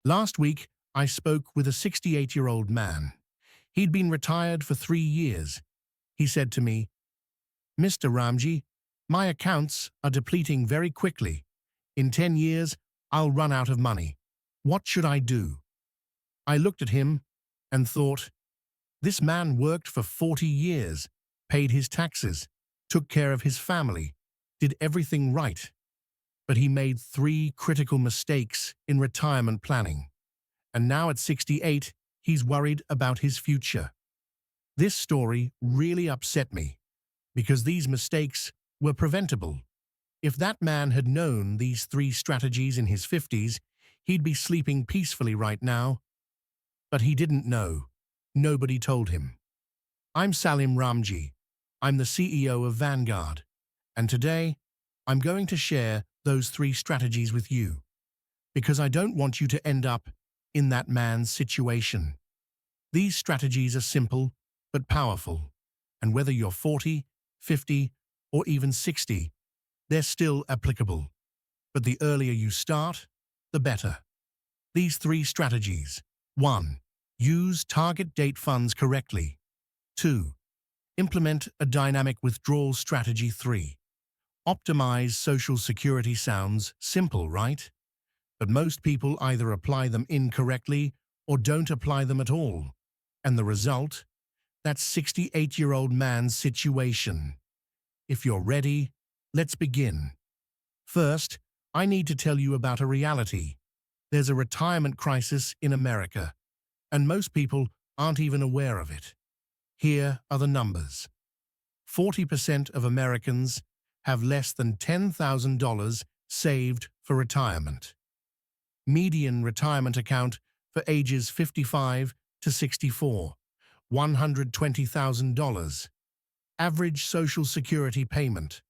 Last week, I spoke with a 68-year-old man. He'd been retired for 3 years. He said to me, "Mr. Ramji, my accounts are depleting very quickly. In 10 years, I'll run out of money. What should I do?" I looked at him and thought, this man worked for 40 years, paid his taxes, took care of his family, did everything right. But he made 3 critical mistakes in retirement planning. And now at 68, he's worried about his future. This story really upset me because these mistakes were preventable. If that man had known these 3 strategies in his 50s, he'd be sleeping peacefully right now. But he didn't know. Nobody told him. I'm Salim Ramji. I'm the CEO of Vanguard. And today, I'm going to share those 3 strategies with you because I don't want you to end up in that man's situation. These strategies are simple but powerful, and whether you're 40, 50, or even 60, they're still applicable. But the earlier you start, the better. These 3 strategies. 1. Use target date funds correctly. 2. Implement a dynamic withdrawal strategy. 3. Optimize Social Security. Sounds simple, right? But most people either apply them incorrectly or don't apply them at all. And the result? That 68-year-old man's situation. If you're ready, let's begin. First, I need to tell you about a reality. There's a retirement crisis in America, and most people aren't even aware of it. Here are the numbers. 40% of Americans have less than $10,000 saved for retirement. Median retirement account for ages 55 to 64, $120,000. Average Social Security payment,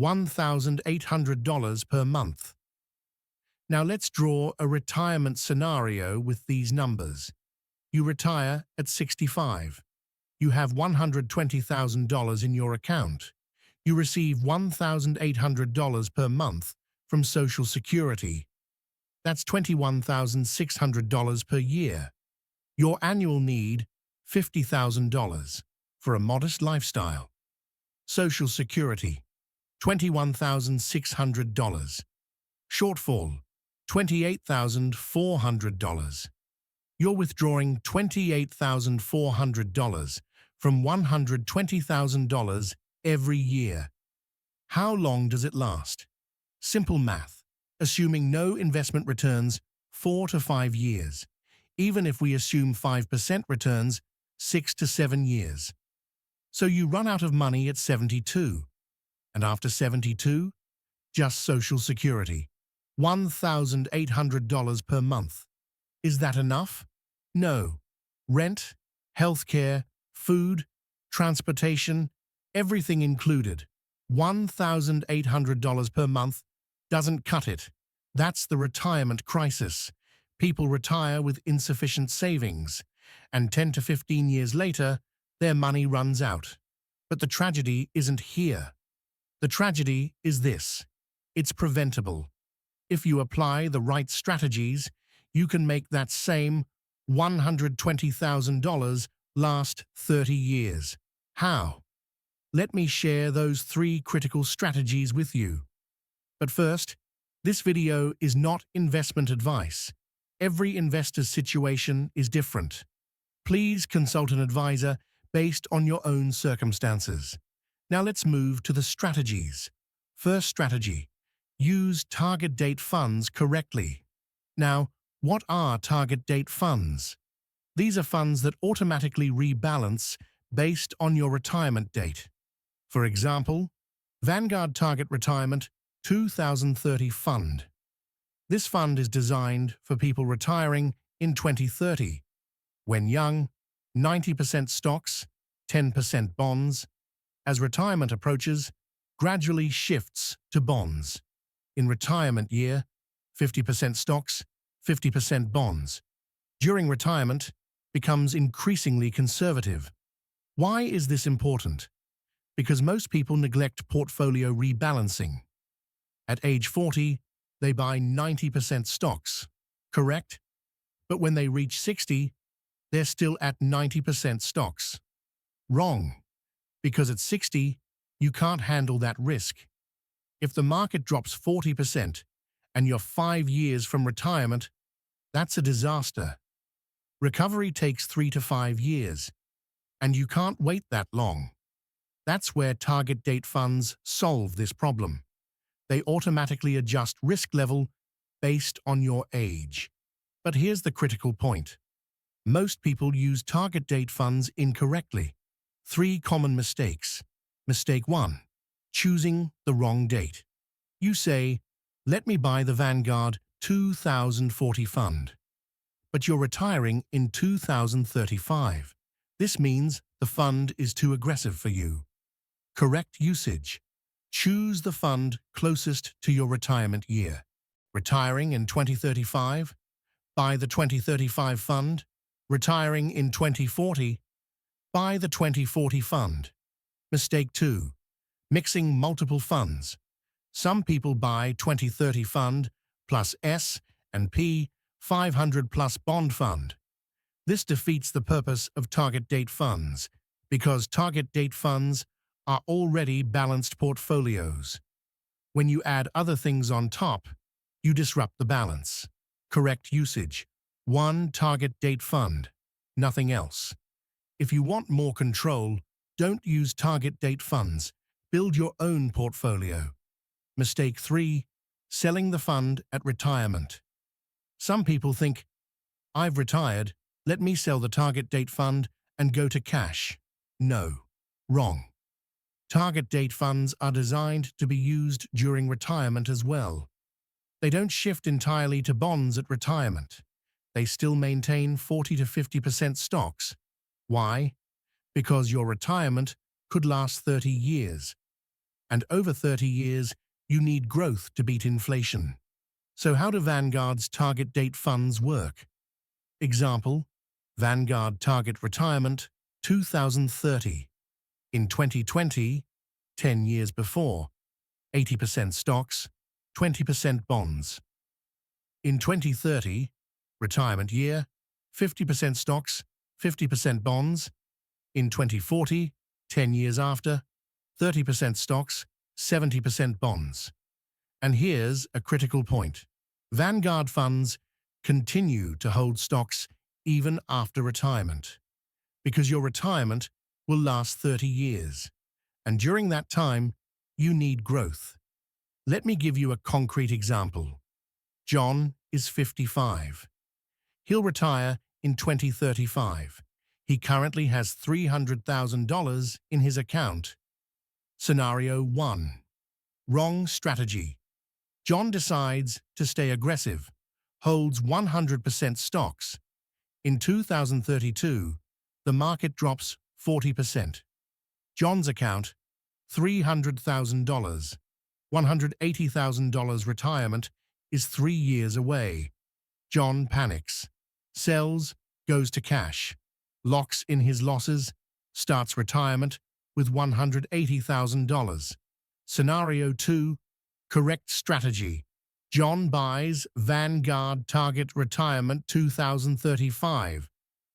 $1,800 per month. Now let's draw a retirement scenario with these numbers. You retire at 65. You have $120,000 in your account. You receive $1,800 per month from Social Security. That's $21,600 per year. Your annual need, $50,000 for a modest lifestyle. Social Security, $21,600. Shortfall, $28,400. You're withdrawing $28,400 from $120,000 every year. How long does it last? Simple math. Assuming no investment returns, 4 to 5 years. Even if we assume 5% returns, 6 to 7 years. So you run out of money at 72. And after 72, just Social Security, $1,800 per month. Is that enough? No. Rent, healthcare, food, transportation, everything included. $1,800 per month doesn't cut it. That's the retirement crisis. People retire with insufficient savings, and 10 to 15 years later, their money runs out. But the tragedy isn't here. The tragedy is this. It's preventable. If you apply the right strategies, you can make that same $120,000 last 30 years. How? Let me share those 3 critical strategies with you. But first, this video is not investment advice. Every investor's situation is different. Please consult an advisor based on your own circumstances. Now let's move to the strategies. First strategy, use target date funds correctly. Now, what are target date funds? These are funds that automatically rebalance based on your retirement date. For example, Vanguard Target Retirement 2030 Fund. This fund is designed for people retiring in 2030. When young, 90% stocks, 10% bonds. As retirement approaches, gradually shifts to bonds. In retirement year, 50% stocks, 50% bonds. During retirement, becomes increasingly conservative. Why is this important? Because most people neglect portfolio rebalancing. At age 40, they buy 90% stocks, correct? But when they reach 60, they're still at 90% stocks. Wrong, because at 60, you can't handle that risk. If the market drops 40% and you're 5 years from retirement, that's a disaster. Recovery takes 3 to 5 years, and you can't wait that long. That's where target date funds solve this problem. They automatically adjust risk level based on your age. But here's the critical point. Most people use target date funds incorrectly. 3 common mistakes. Mistake 1. Choosing the wrong date. You say, let me buy the Vanguard 2040 fund. But you're retiring in 2035. This means the fund is too aggressive for you. Correct usage. Choose the fund closest to your retirement year. Retiring in 2035? Buy the 2035 fund. Retiring in 2040? Buy the 2040 fund. Mistake 2. Mixing multiple funds. Some people buy 2030 fund plus S&P 500 plus bond fund. This defeats the purpose of target date funds because target date funds are already balanced portfolios. When you add other things on top, you disrupt the balance. Correct usage. 1 target date fund, nothing else. If you want more control, don't use target date funds. Build your own portfolio. Mistake 3. Selling the fund at retirement. Some people think, I've retired, let me sell the target date fund and go to cash. No. Wrong. Target date funds are designed to be used during retirement as well. They don't shift entirely to bonds at retirement. They still maintain 40 to 50% stocks. Why? Because your retirement could last 30 years. And over 30 years, you need growth to beat inflation. So how do Vanguard's target date funds work? Example, Vanguard Target Retirement 2030. In 2020, 10 years before, 80% stocks, 20% bonds. In 2030, retirement year, 50% stocks, 50% bonds. In 2040, 10 years after, 30% stocks, 70% bonds. And here's a critical point. Vanguard funds continue to hold stocks even after retirement, because your retirement will last 30 years, and during that time, you need growth. Let me give you a concrete example. John is 55. He'll retire in 2035. He currently has $300,000 in his account. Scenario 1. Wrong strategy. John decides to stay aggressive, holds 100% stocks. In 2032, the market drops 40%. John's account, $300,000. $180,000 retirement is 3 years away. John panics, sells, goes to cash, locks in his losses, starts retirement with $180,000. Scenario 2. Correct strategy. John buys Vanguard Target Retirement 2035.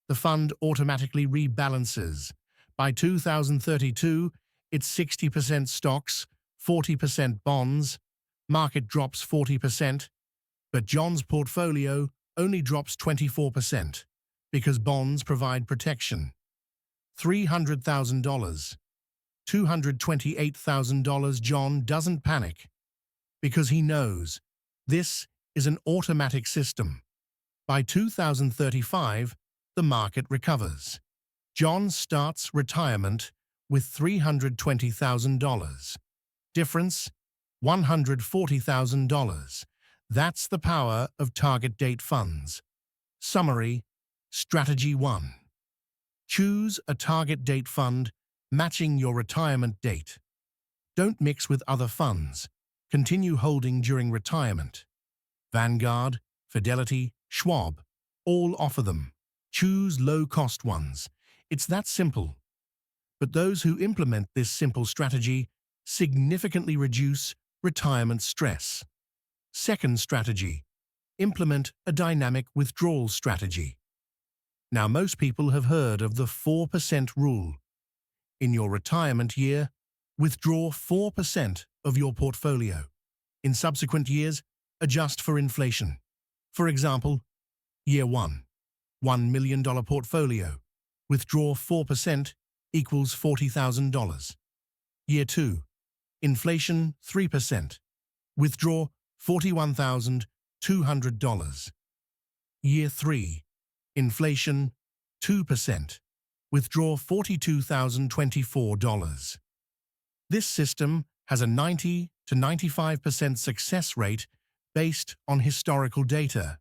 The fund automatically rebalances. By 2032, it's 60% stocks, 40% bonds. Market drops 40%, but John's portfolio only drops 24% because bonds provide protection. $300,000. $228,000. John doesn't panic because he knows this is an automatic system. By 2035, the market recovers. John starts retirement with $320,000. Difference, $140,000. That's the power of target date funds. Summary, Strategy 1. Choose a target date fund matching your retirement date. Don't mix with other funds. Continue holding during retirement. Vanguard, Fidelity, Schwab, all offer them. Choose low-cost ones. It's that simple. But those who implement this simple strategy significantly reduce retirement stress. Second strategy. Implement a dynamic withdrawal strategy. Now, most people have heard of the 4% rule. In your retirement year, withdraw 4% of your portfolio. In subsequent years, adjust for inflation. For example, year 1, $1 million portfolio. Withdraw 4% equals $40,000. Year 2, inflation 3%. Withdraw $41,200. Year 3, inflation 2%. Withdraw $42,024. This system has a 90 to 95% success rate based on historical data,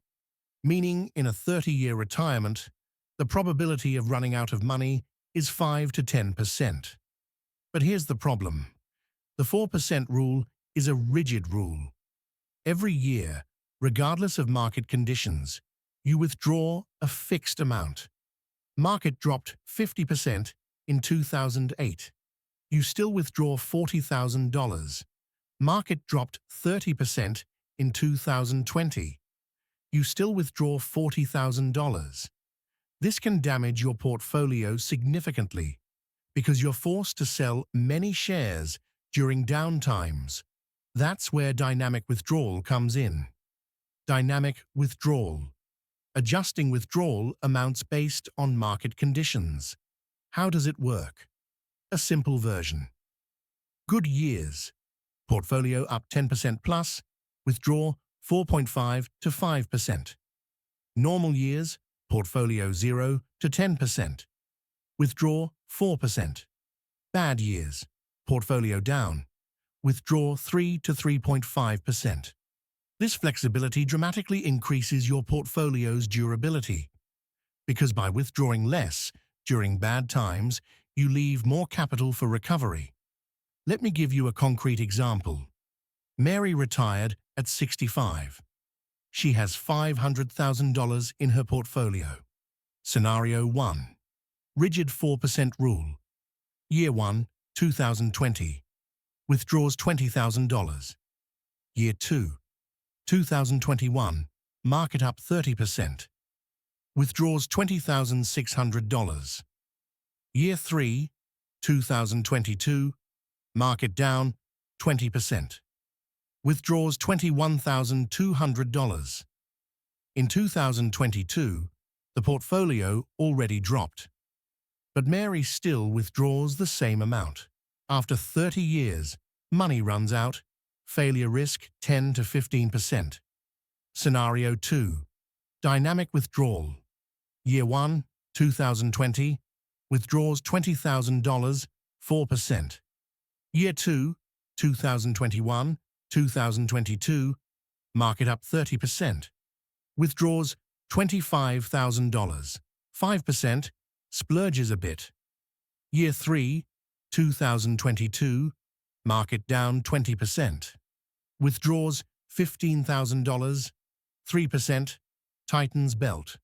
meaning in a 30-year retirement, the probability of running out of money is 5 to 10%. But here's the problem. The 4% rule is a rigid rule. Every year, regardless of market conditions, you withdraw a fixed amount. Market dropped 50% in 2008. You still withdraw $40,000. Market dropped 30% in 2020. You still withdraw $40,000. This can damage your portfolio significantly because you're forced to sell many shares during downtimes. That's where dynamic withdrawal comes in. Dynamic withdrawal. Adjusting withdrawal amounts based on market conditions. How does it work? A simple version. Good years. Portfolio up 10% plus. Withdraw 4.5 to 5%. Normal years. Portfolio 0 to 10%. Withdraw 4%. Bad years. Portfolio down. Withdraw 3 to 3.5%. This flexibility dramatically increases your portfolio's durability, because by withdrawing less during bad times, you leave more capital for recovery. Let me give you a concrete example. Mary retired at 65. She has $500,000 in her portfolio. Scenario 1. Rigid 4% rule. Year 1, 2020. Withdraws $20,000. Year 2, 2021. Market up 30%. Withdraws $20,600. Year 3, 2022. Market down 20%. Withdraws $21,200. In 2022, the portfolio already dropped. But Mary still withdraws the same amount. After 30 years, money runs out. Failure risk 10 to 15%. Scenario 2. Dynamic withdrawal. Year 1, 2020. Withdraws $20,000, 4%. Year 2, 2021, 2022. Market up 30%. Withdraws $25,000, 5%. Splurges a bit. Year 3, 2022. Market down 20%. Withdraws $15,000, 3%. Tightens belt.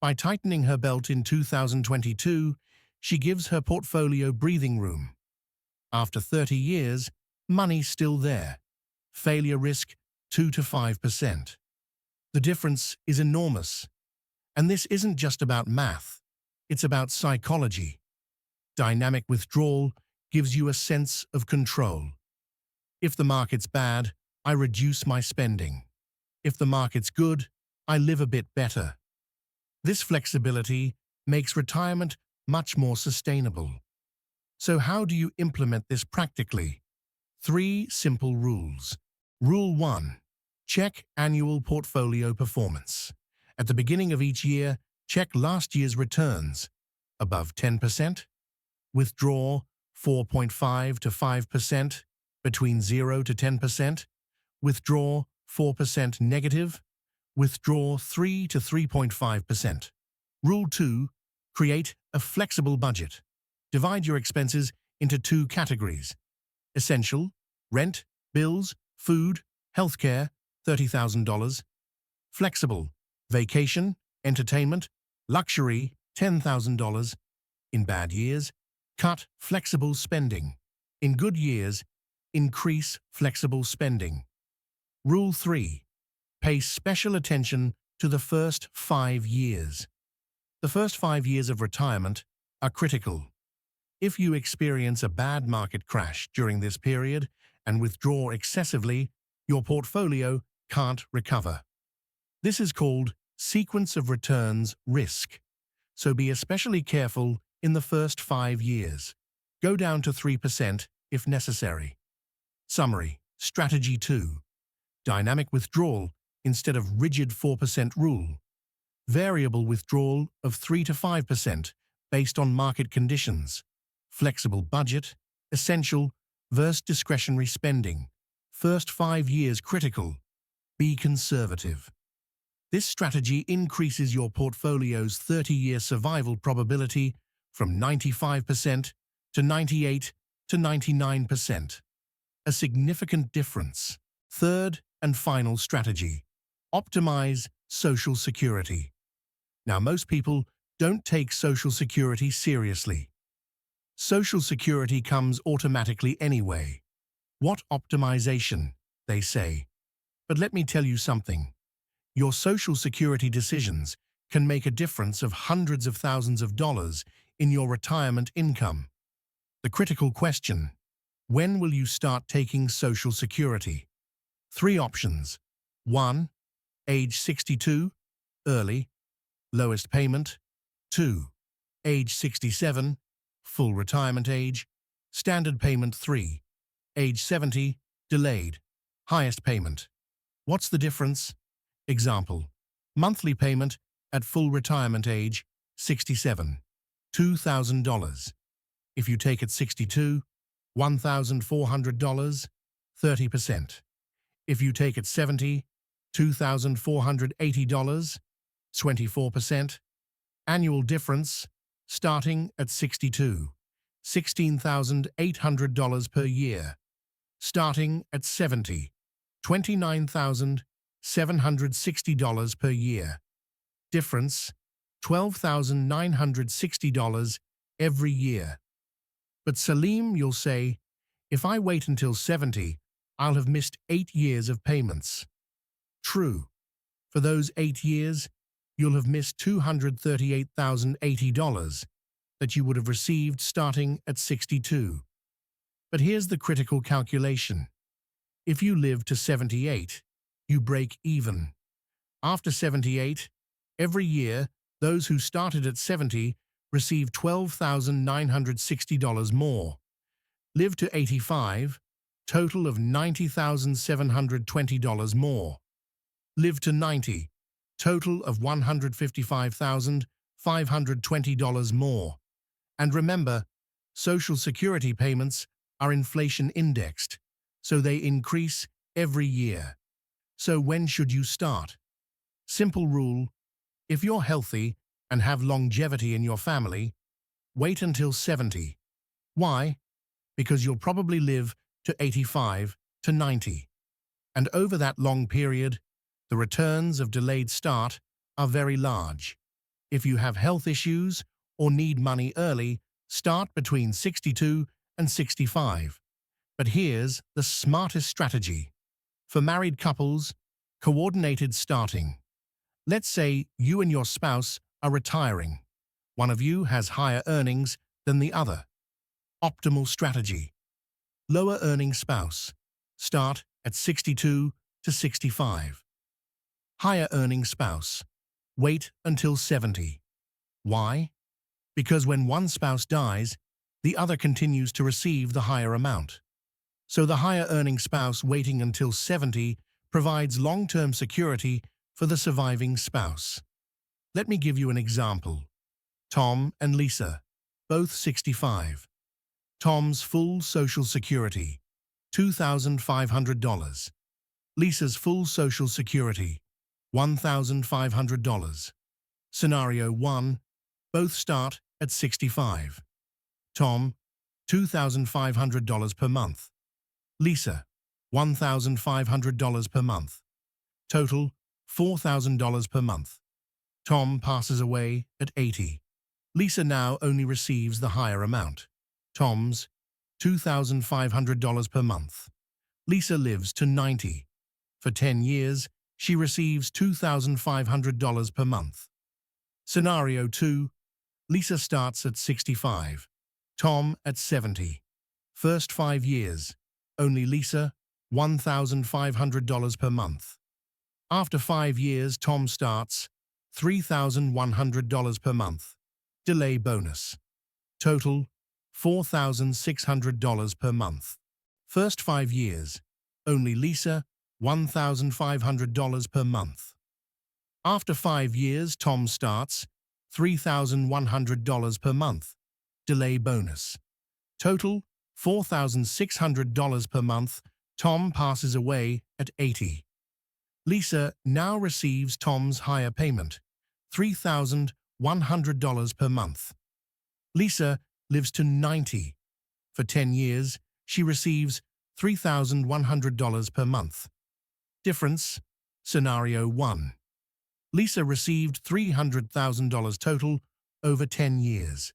By tightening her belt in 2022, she gives her portfolio breathing room. After 30 years, money's still there. Failure risk 2 to 5%. The difference is enormous. And this isn't just about math. It's about psychology. Dynamic withdrawal gives you a sense of control. If the market's bad, I reduce my spending. If the market's good, I live a bit better. This flexibility makes retirement much more sustainable. So how do you implement this practically? 3 simple rules. Rule 1. Check annual portfolio performance. At the beginning of each year, check last year's returns. Above 10%? Withdraw 4.5 to 5%. Between 0 to 10%? Withdraw 4% negative. Withdraw 3 to 3.5%. Rule 2. Create a flexible budget. Divide your expenses into 2 categories. Essential, rent, bills, food, healthcare, $30,000. Flexible, vacation, entertainment, luxury, $10,000. In bad years, cut flexible spending. In good years, increase flexible spending. Rule 3. Pay special attention to the first 5 years. The first 5 years of retirement are critical. If you experience a bad market crash during this period and withdraw excessively, your portfolio can't recover. This is called sequence of returns risk, so be especially careful in the first 5 years. Go down to 3% if necessary. Summary. Strategy 2. Dynamic withdrawal instead of rigid 4% rule. Variable withdrawal of 3 to 5% based on market conditions. Flexible budget, essential versus discretionary spending. First 5 years critical. Be conservative. This strategy increases your portfolio's 30-year survival probability from 95% to 98 to 99%. A significant difference. Third and final strategy. Optimize Social Security. Now, most people don't take Social Security seriously. Social Security comes automatically anyway. What optimization, they say. But let me tell you something. Your Social Security decisions can make a difference of hundreds of thousands of dollars in your retirement income. The critical question: when will you start taking Social Security? 3 options. 1. Age 62, early, lowest payment. 2. Age 67, full retirement age, standard payment. 3. Age 70, delayed, highest payment. What's the difference? Example: monthly payment at full retirement age, 67, $2,000. If you take at 62, $1,400, 30%. If you take at 70, $2,480, 24%. Annual difference, starting at 62, $16,800 per year. Starting at 70, $29,760 per year. Difference, $12,960 every year. But Salim, you'll say, if I wait until 70, I'll have missed 8 years of payments. True. For those 8 years, you'll have missed $238,080 that you would have received starting at 62. But here's the critical calculation. If you live to 78, you break even. After 78, every year, those who started at 70 receive $12,960 more. Live to 85, total of $90,720 more. Live to 90, total of $155,520 more. And remember, Social Security payments are inflation indexed, so they increase every year. So when should you start? Simple rule: if you're healthy and have longevity in your family, wait until 70. Why? Because you'll probably live to 85 to 90. And over that long period, the returns of delayed start are very large. If you have health issues or need money early, start between 62 and 65. But here's the smartest strategy. For married couples, coordinated starting. Let's say you and your spouse are retiring. One of you has higher earnings than the other. Optimal strategy. Lower earning spouse. Start at 62 to 65. Higher earning spouse. Wait until 70. Why? Because when one spouse dies, the other continues to receive the higher amount. So the higher earning spouse waiting until 70 provides long-term security for the surviving spouse. Let me give you an example. Tom and Lisa, both 65. Tom's full Social Security, $2,500. Lisa's full Social Security, $1,500. Scenario 1. Both start at 65. Tom, $2,500 per month. Lisa, $1,500 per month. Total, $4,000 per month. Tom passes away at 80. Lisa now only receives the higher amount. Tom's, $2,500 per month. Lisa lives to 90. For 10 years, She receives $2,500 per month. Scenario 2. Lisa starts at 65. Tom at 70. First 5 years. Only Lisa, $1,500 per month. After 5 years, Tom starts $3,100 per month. Delay bonus. Total, $4,600 per month. First 5 years. Only Lisa, $1,500 per month. After 5 years, Tom starts $3,100 per month. Delay bonus. Total, $4,600 per month. Tom passes away at 80. Lisa now receives Tom's higher payment, $3,100 per month. Lisa lives to 90. For 10 years, she receives $3,100 per month. Difference. Scenario 1. Lisa received $300,000 total over 10 years.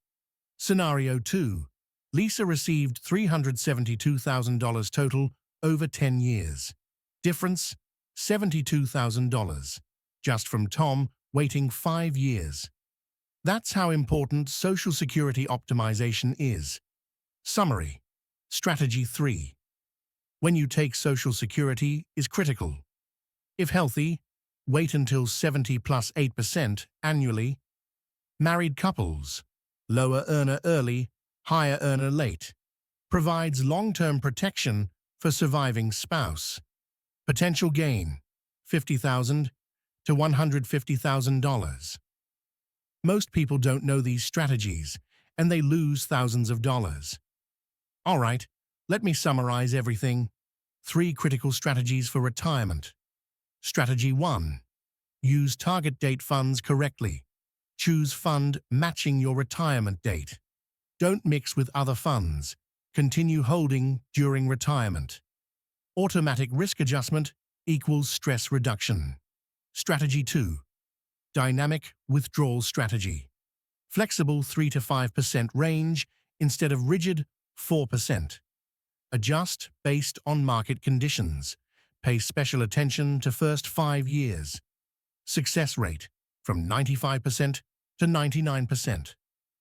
Scenario 2. Lisa received $372,000 total over 10 years. Difference, $72,000, just from Tom waiting 5 years. That's how important Social Security optimization is. Summary. Strategy 3. When you take Social Security is critical. If healthy, wait until 70 plus 8% annually. Married couples. Lower earner early, higher earner late. Provides long-term protection for surviving spouse. Potential gain, $50,000 to $150,000. Most people don't know these strategies, and they lose thousands of dollars. All right, let me summarize everything. 3 critical strategies for retirement. Strategy 1. Use target date funds correctly. Choose fund matching your retirement date. Don't mix with other funds. Continue holding during retirement. Automatic risk adjustment equals stress reduction. Strategy 2. Dynamic withdrawal strategy. Flexible 3 to 5% range instead of rigid 4%. Adjust based on market conditions. Pay special attention to first 5 years. Success rate from 95% to 99%.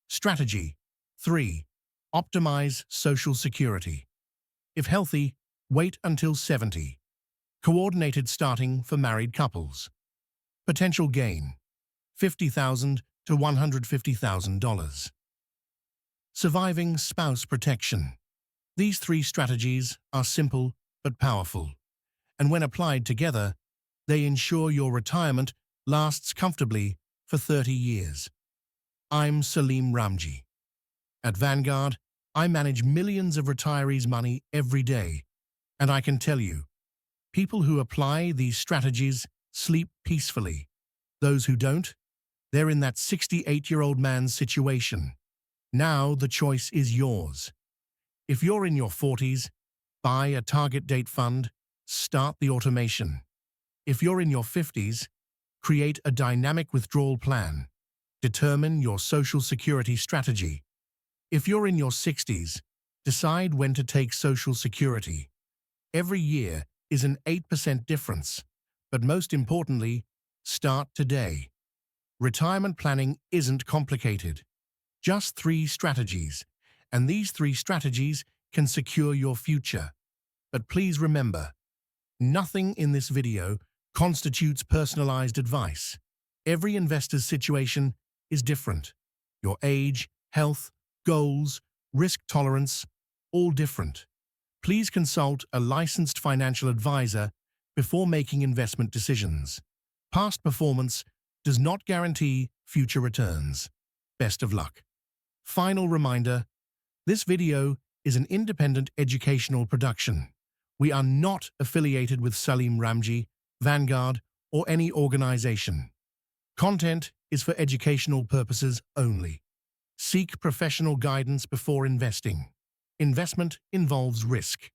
Strategy 3. Optimize Social Security. If healthy, wait until 70. Coordinated starting for married couples. Potential gain, $50,000 to $150,000. Surviving spouse protection. These 3 strategies are simple but powerful, and when applied together, they ensure your retirement lasts comfortably for 30 years. I'm Salim Ramji. At Vanguard, I manage millions of retirees' money every day, and I can tell you, people who apply these strategies sleep peacefully. Those who don't, they're in that 68-year-old man's situation. Now the choice is yours. If you're in your 40s, buy a target date fund, start the automation. If you're in your 50s, create a dynamic withdrawal plan. Determine your Social Security strategy. If you're in your 60s, decide when to take Social Security. Every year is an 8% difference, but most importantly, start today. Retirement planning isn't complicated. Just 3 strategies, and these 3 strategies can secure your future. But please remember, nothing in this video constitutes personalized advice. Every investor's situation is different. Your age, health, goals, risk tolerance, all different. Please consult a licensed financial advisor before making investment decisions. Past performance does not guarantee future returns. Best of luck. Final reminder, this video is an independent educational production. We are not affiliated with Salim Ramji, Vanguard, or any organization. Content is for educational purposes only. Seek professional guidance before investing. Investment involves risk.